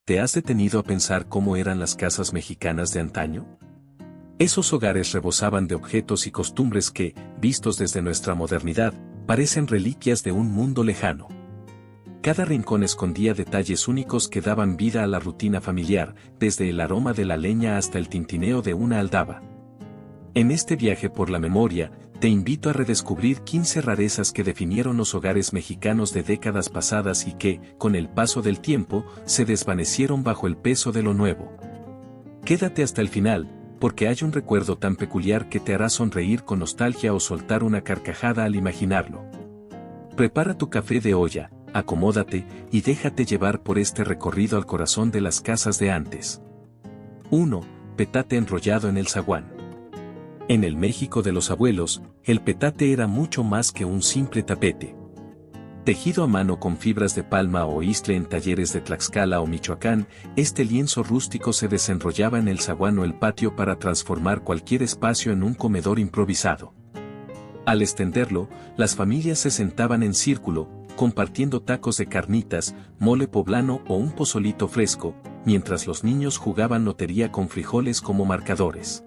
¿te has detenido a pensar cómo eran las casas mexicanas de antaño? Esos hogares rebosaban de objetos y costumbres que, vistos desde nuestra modernidad, parecen reliquias de un mundo lejano. Cada rincón escondía detalles únicos que daban vida a la rutina familiar, desde el aroma de la leña hasta el tintineo de una aldaba. En este viaje por la memoria, te invito a redescubrir 15 rarezas que definieron los hogares mexicanos de décadas pasadas y que, con el paso del tiempo, se desvanecieron bajo el peso de lo nuevo. Quédate hasta el final, porque hay un recuerdo tan peculiar que te hará sonreír con nostalgia o soltar una carcajada al imaginarlo. Prepara tu café de olla, acomódate y déjate llevar por este recorrido al corazón de las casas de antes. 1. Petate enrollado en el zaguán. En el México de los abuelos, el petate era mucho más que un simple tapete. Tejido a mano con fibras de palma o istle en talleres de Tlaxcala o Michoacán, este lienzo rústico se desenrollaba en el zaguán o el patio para transformar cualquier espacio en un comedor improvisado. Al extenderlo, las familias se sentaban en círculo, compartiendo tacos de carnitas, mole poblano o un pozolito fresco, mientras los niños jugaban lotería con frijoles como marcadores.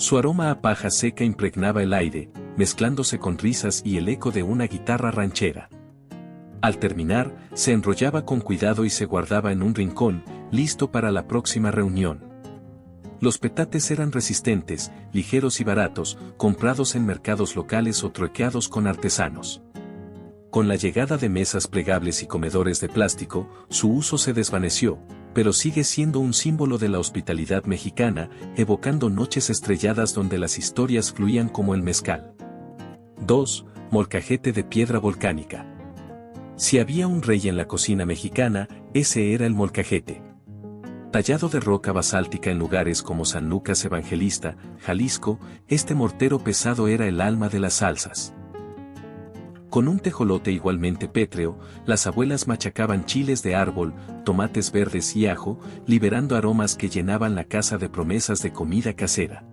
Su aroma a paja seca impregnaba el aire, mezclándose con risas y el eco de una guitarra ranchera. Al terminar, se enrollaba con cuidado y se guardaba en un rincón, listo para la próxima reunión. Los petates eran resistentes, ligeros y baratos, comprados en mercados locales o truequeados con artesanos. Con la llegada de mesas plegables y comedores de plástico, su uso se desvaneció, pero sigue siendo un símbolo de la hospitalidad mexicana, evocando noches estrelladas donde las historias fluían como el mezcal. 2. Molcajete de piedra volcánica. Si había un rey en la cocina mexicana, ese era el molcajete. Tallado de roca basáltica en lugares como San Lucas Evangelista, Jalisco, este mortero pesado era el alma de las salsas. Con un tejolote igualmente pétreo, las abuelas machacaban chiles de árbol, tomates verdes y ajo, liberando aromas que llenaban la casa de promesas de comida casera.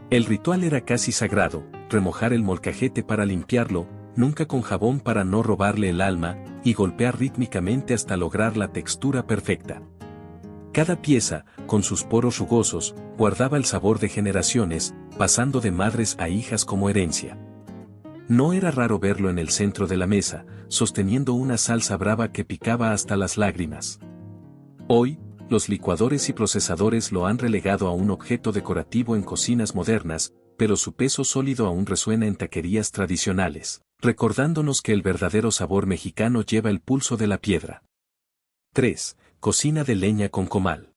El ritual era casi sagrado, remojar el molcajete para limpiarlo, nunca con jabón para no robarle el alma, y golpear rítmicamente hasta lograr la textura perfecta. Cada pieza, con sus poros rugosos, guardaba el sabor de generaciones, pasando de madres a hijas como herencia. No era raro verlo en el centro de la mesa, sosteniendo una salsa brava que picaba hasta las lágrimas. Hoy, los licuadores y procesadores lo han relegado a un objeto decorativo en cocinas modernas, pero su peso sólido aún resuena en taquerías tradicionales, recordándonos que el verdadero sabor mexicano lleva el pulso de la piedra. 3. Cocina de leña con comal.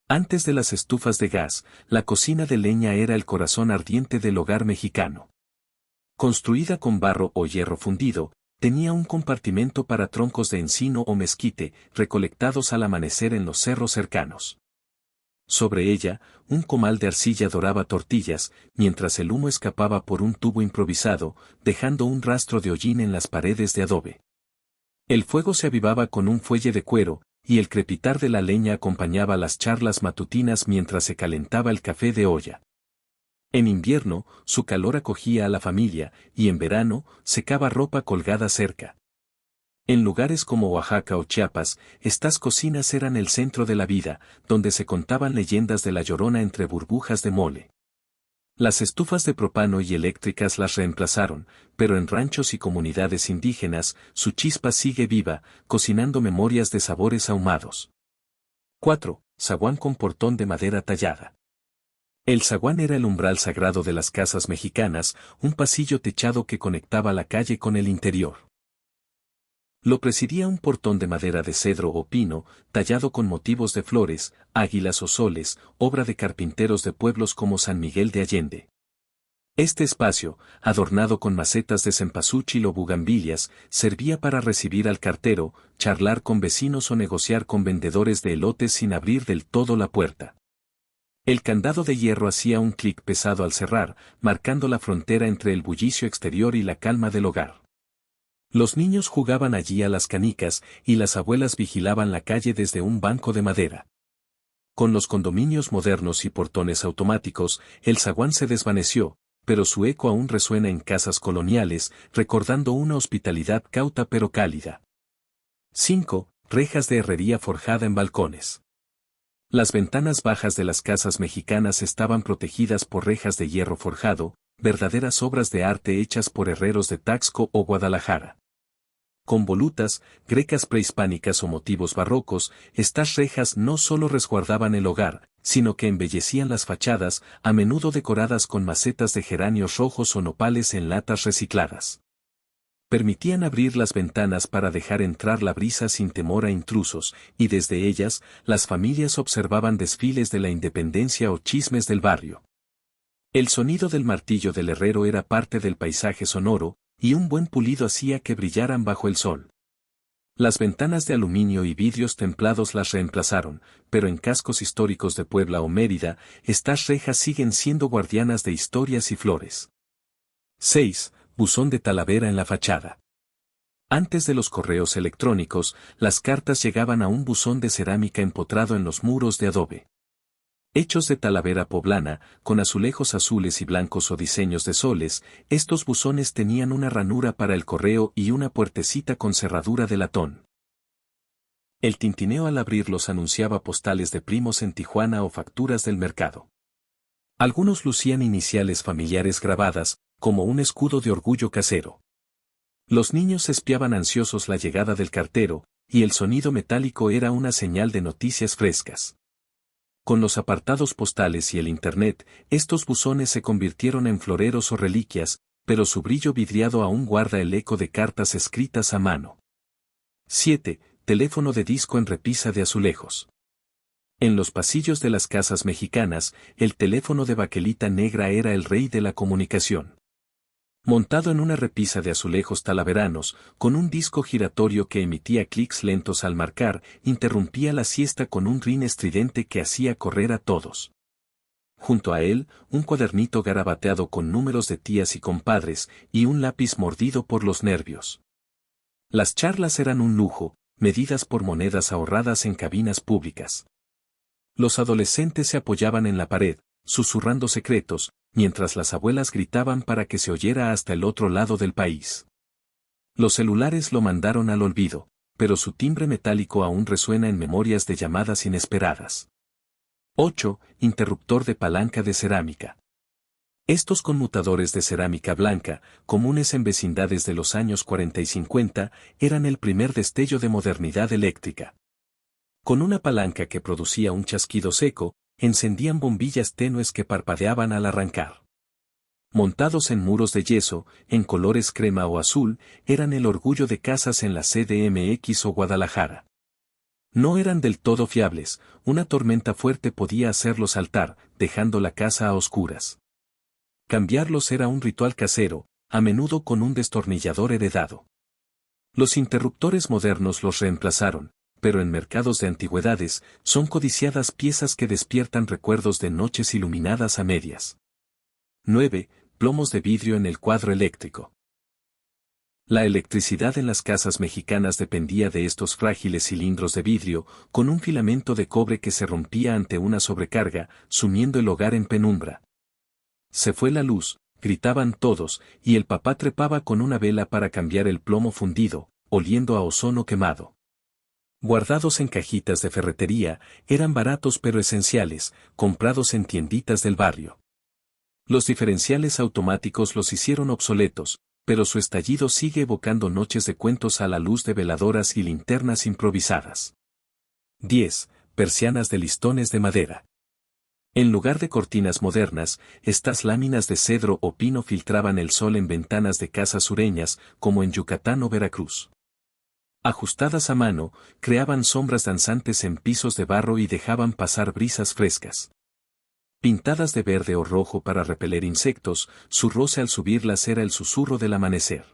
Antes de las estufas de gas, la cocina de leña era el corazón ardiente del hogar mexicano. Construida con barro o hierro fundido, tenía un compartimento para troncos de encino o mezquite, recolectados al amanecer en los cerros cercanos. Sobre ella, un comal de arcilla doraba tortillas, mientras el humo escapaba por un tubo improvisado, dejando un rastro de hollín en las paredes de adobe. El fuego se avivaba con un fuelle de cuero, y el crepitar de la leña acompañaba las charlas matutinas mientras se calentaba el café de olla. En invierno, su calor acogía a la familia, y en verano, secaba ropa colgada cerca. En lugares como Oaxaca o Chiapas, estas cocinas eran el centro de la vida, donde se contaban leyendas de la Llorona entre burbujas de mole. Las estufas de propano y eléctricas las reemplazaron, pero en ranchos y comunidades indígenas, su chispa sigue viva, cocinando memorias de sabores ahumados. 4. Zaguán con portón de madera tallada. El zaguán era el umbral sagrado de las casas mexicanas, un pasillo techado que conectaba la calle con el interior. Lo presidía un portón de madera de cedro o pino, tallado con motivos de flores, águilas o soles, obra de carpinteros de pueblos como San Miguel de Allende. Este espacio, adornado con macetas de cempasúchil o bugambilias, servía para recibir al cartero, charlar con vecinos o negociar con vendedores de elotes sin abrir del todo la puerta. El candado de hierro hacía un clic pesado al cerrar, marcando la frontera entre el bullicio exterior y la calma del hogar. Los niños jugaban allí a las canicas, y las abuelas vigilaban la calle desde un banco de madera. Con los condominios modernos y portones automáticos, el zaguán se desvaneció, pero su eco aún resuena en casas coloniales, recordando una hospitalidad cauta pero cálida. 5. rejas de herrería forjada en balcones. Las ventanas bajas de las casas mexicanas estaban protegidas por rejas de hierro forjado, verdaderas obras de arte hechas por herreros de Taxco o Guadalajara. Con volutas, grecas prehispánicas o motivos barrocos, estas rejas no solo resguardaban el hogar, sino que embellecían las fachadas, a menudo decoradas con macetas de geranios rojos o nopales en latas recicladas. Permitían abrir las ventanas para dejar entrar la brisa sin temor a intrusos, y desde ellas, las familias observaban desfiles de la independencia o chismes del barrio. El sonido del martillo del herrero era parte del paisaje sonoro, y un buen pulido hacía que brillaran bajo el sol. Las ventanas de aluminio y vidrios templados las reemplazaron, pero en cascos históricos de Puebla o Mérida, estas rejas siguen siendo guardianas de historias y flores. 6. Buzón de Talavera en la fachada. Antes de los correos electrónicos, las cartas llegaban a un buzón de cerámica empotrado en los muros de adobe. Hechos de talavera poblana, con azulejos azules y blancos o diseños de soles, estos buzones tenían una ranura para el correo y una puertecita con cerradura de latón. El tintineo al abrirlos anunciaba postales de primos en Tijuana o facturas del mercado. Algunos lucían iniciales familiares grabadas, como un escudo de orgullo casero. Los niños espiaban ansiosos la llegada del cartero, y el sonido metálico era una señal de noticias frescas. Con los apartados postales y el Internet, estos buzones se convirtieron en floreros o reliquias, pero su brillo vidriado aún guarda el eco de cartas escritas a mano. 7. Teléfono de disco en repisa de azulejos. En los pasillos de las casas mexicanas, el teléfono de baquelita negra era el rey de la comunicación. Montado en una repisa de azulejos talaveranos, con un disco giratorio que emitía clics lentos al marcar, interrumpía la siesta con un rin estridente que hacía correr a todos. Junto a él, un cuadernito garabateado con números de tías y compadres, y un lápiz mordido por los nervios. Las charlas eran un lujo, medidas por monedas ahorradas en cabinas públicas. Los adolescentes se apoyaban en la pared, susurrando secretos, mientras las abuelas gritaban para que se oyera hasta el otro lado del país. Los celulares lo mandaron al olvido, pero su timbre metálico aún resuena en memorias de llamadas inesperadas. 8. Interruptor de palanca de cerámica. Estos conmutadores de cerámica blanca, comunes en vecindades de los años 40 y 50, eran el primer destello de modernidad eléctrica. Con una palanca que producía un chasquido seco, encendían bombillas tenues que parpadeaban al arrancar. Montados en muros de yeso, en colores crema o azul, eran el orgullo de casas en la CDMX o Guadalajara. No eran del todo fiables, una tormenta fuerte podía hacerlos saltar, dejando la casa a oscuras. Cambiarlos era un ritual casero, a menudo con un destornillador heredado. Los interruptores modernos los reemplazaron, pero en mercados de antigüedades, son codiciadas piezas que despiertan recuerdos de noches iluminadas a medias. 9. Plomos de vidrio en el cuadro eléctrico. La electricidad en las casas mexicanas dependía de estos frágiles cilindros de vidrio, con un filamento de cobre que se rompía ante una sobrecarga, sumiendo el hogar en penumbra. Se fue la luz, gritaban todos, y el papá trepaba con una vela para cambiar el plomo fundido, oliendo a ozono quemado. Guardados en cajitas de ferretería, eran baratos pero esenciales, comprados en tienditas del barrio. Los diferenciales automáticos los hicieron obsoletos, pero su estallido sigue evocando noches de cuentos a la luz de veladoras y linternas improvisadas. 10. Persianas de listones de madera. En lugar de cortinas modernas, estas láminas de cedro o pino filtraban el sol en ventanas de casas sureñas, como en Yucatán o Veracruz. Ajustadas a mano, creaban sombras danzantes en pisos de barro y dejaban pasar brisas frescas. Pintadas de verde o rojo para repeler insectos, su roce al subirlas era el susurro del amanecer.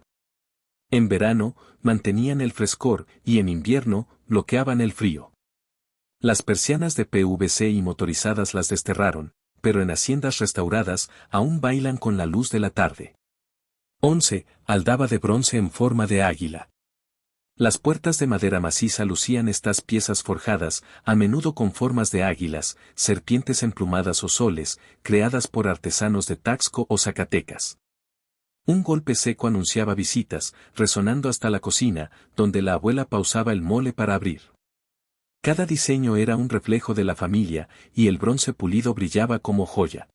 En verano, mantenían el frescor y en invierno, bloqueaban el frío. Las persianas de PVC y motorizadas las desterraron, pero en haciendas restauradas, aún bailan con la luz de la tarde. 11. Aldaba de bronce en forma de águila. Las puertas de madera maciza lucían estas piezas forjadas, a menudo con formas de águilas, serpientes emplumadas o soles, creadas por artesanos de Taxco o Zacatecas. Un golpe seco anunciaba visitas, resonando hasta la cocina, donde la abuela pausaba el mole para abrir. Cada diseño era un reflejo de la familia, y el bronce pulido brillaba como joya.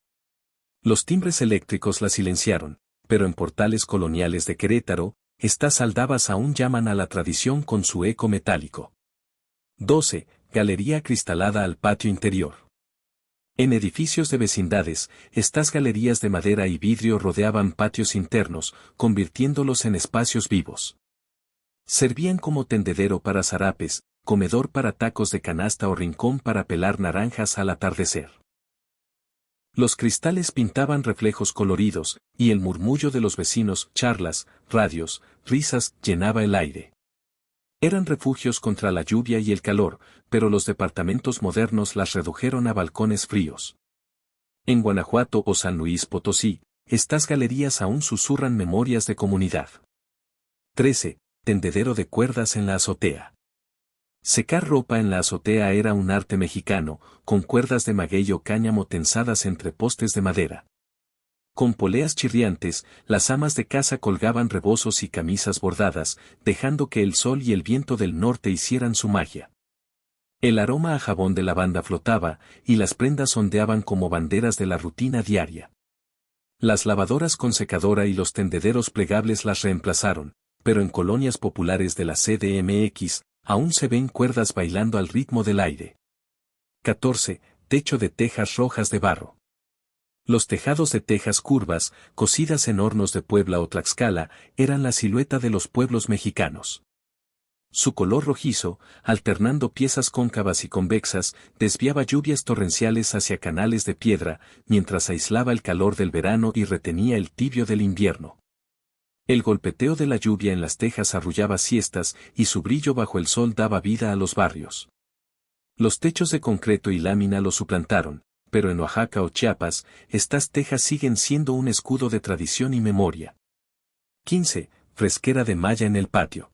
Los timbres eléctricos la silenciaron, pero en portales coloniales de Querétaro, estas aldabas aún llaman a la tradición con su eco metálico. 12. Galería acristalada al patio interior. En edificios de vecindades, estas galerías de madera y vidrio rodeaban patios internos, convirtiéndolos en espacios vivos. Servían como tendedero para zarapes, comedor para tacos de canasta o rincón para pelar naranjas al atardecer. Los cristales pintaban reflejos coloridos, y el murmullo de los vecinos, charlas, radios, risas, llenaba el aire. Eran refugios contra la lluvia y el calor, pero los departamentos modernos las redujeron a balcones fríos. En Guanajuato o San Luis Potosí, estas galerías aún susurran memorias de comunidad. 13. Tendedero de cuerdas en la azotea. Secar ropa en la azotea era un arte mexicano, con cuerdas de maguey o cáñamo tensadas entre postes de madera. Con poleas chirriantes, las amas de casa colgaban rebozos y camisas bordadas, dejando que el sol y el viento del norte hicieran su magia. El aroma a jabón de lavanda flotaba, y las prendas ondeaban como banderas de la rutina diaria. Las lavadoras con secadora y los tendederos plegables las reemplazaron, pero en colonias populares de la CDMX, aún se ven cuerdas bailando al ritmo del aire. 14. Techo de tejas rojas de barro. Los tejados de tejas curvas, cocidas en hornos de Puebla o Tlaxcala, eran la silueta de los pueblos mexicanos. Su color rojizo, alternando piezas cóncavas y convexas, desviaba lluvias torrenciales hacia canales de piedra, mientras aislaba el calor del verano y retenía el tibio del invierno. El golpeteo de la lluvia en las tejas arrullaba siestas, y su brillo bajo el sol daba vida a los barrios. Los techos de concreto y lámina lo suplantaron, pero en Oaxaca o Chiapas, estas tejas siguen siendo un escudo de tradición y memoria. 15. Fresquera de malla en el patio.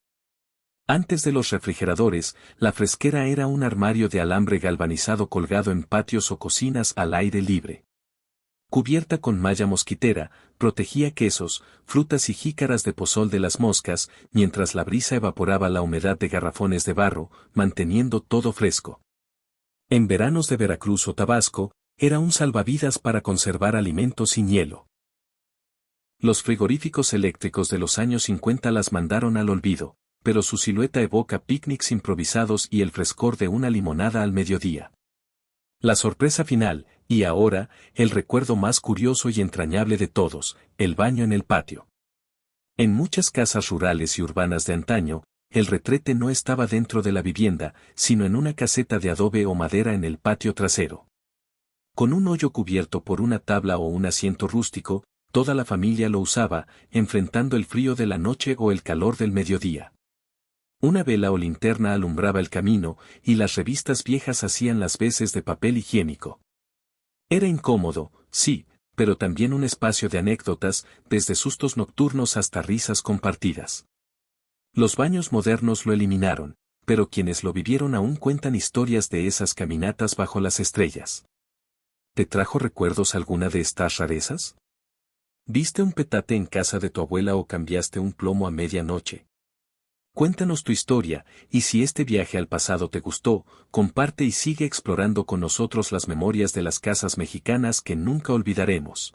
Antes de los refrigeradores, la fresquera era un armario de alambre galvanizado colgado en patios o cocinas al aire libre. Cubierta con malla mosquitera, protegía quesos, frutas y jícaras de pozol de las moscas, mientras la brisa evaporaba la humedad de garrafones de barro, manteniendo todo fresco. En veranos de Veracruz o Tabasco, era un salvavidas para conservar alimentos sin hielo. Los frigoríficos eléctricos de los años 50 las mandaron al olvido, pero su silueta evoca picnics improvisados y el frescor de una limonada al mediodía. La sorpresa final, y ahora, el recuerdo más curioso y entrañable de todos, el baño en el patio. En muchas casas rurales y urbanas de antaño, el retrete no estaba dentro de la vivienda, sino en una caseta de adobe o madera en el patio trasero. Con un hoyo cubierto por una tabla o un asiento rústico, toda la familia lo usaba, enfrentando el frío de la noche o el calor del mediodía. Una vela o linterna alumbraba el camino, y las revistas viejas hacían las veces de papel higiénico. Era incómodo, sí, pero también un espacio de anécdotas, desde sustos nocturnos hasta risas compartidas. Los baños modernos lo eliminaron, pero quienes lo vivieron aún cuentan historias de esas caminatas bajo las estrellas. ¿Te trajo recuerdos alguna de estas rarezas? ¿Viste un petate en casa de tu abuela o cambiaste un plomo a medianoche? Cuéntanos tu historia, y si este viaje al pasado te gustó, comparte y sigue explorando con nosotros las memorias de las casas mexicanas que nunca olvidaremos.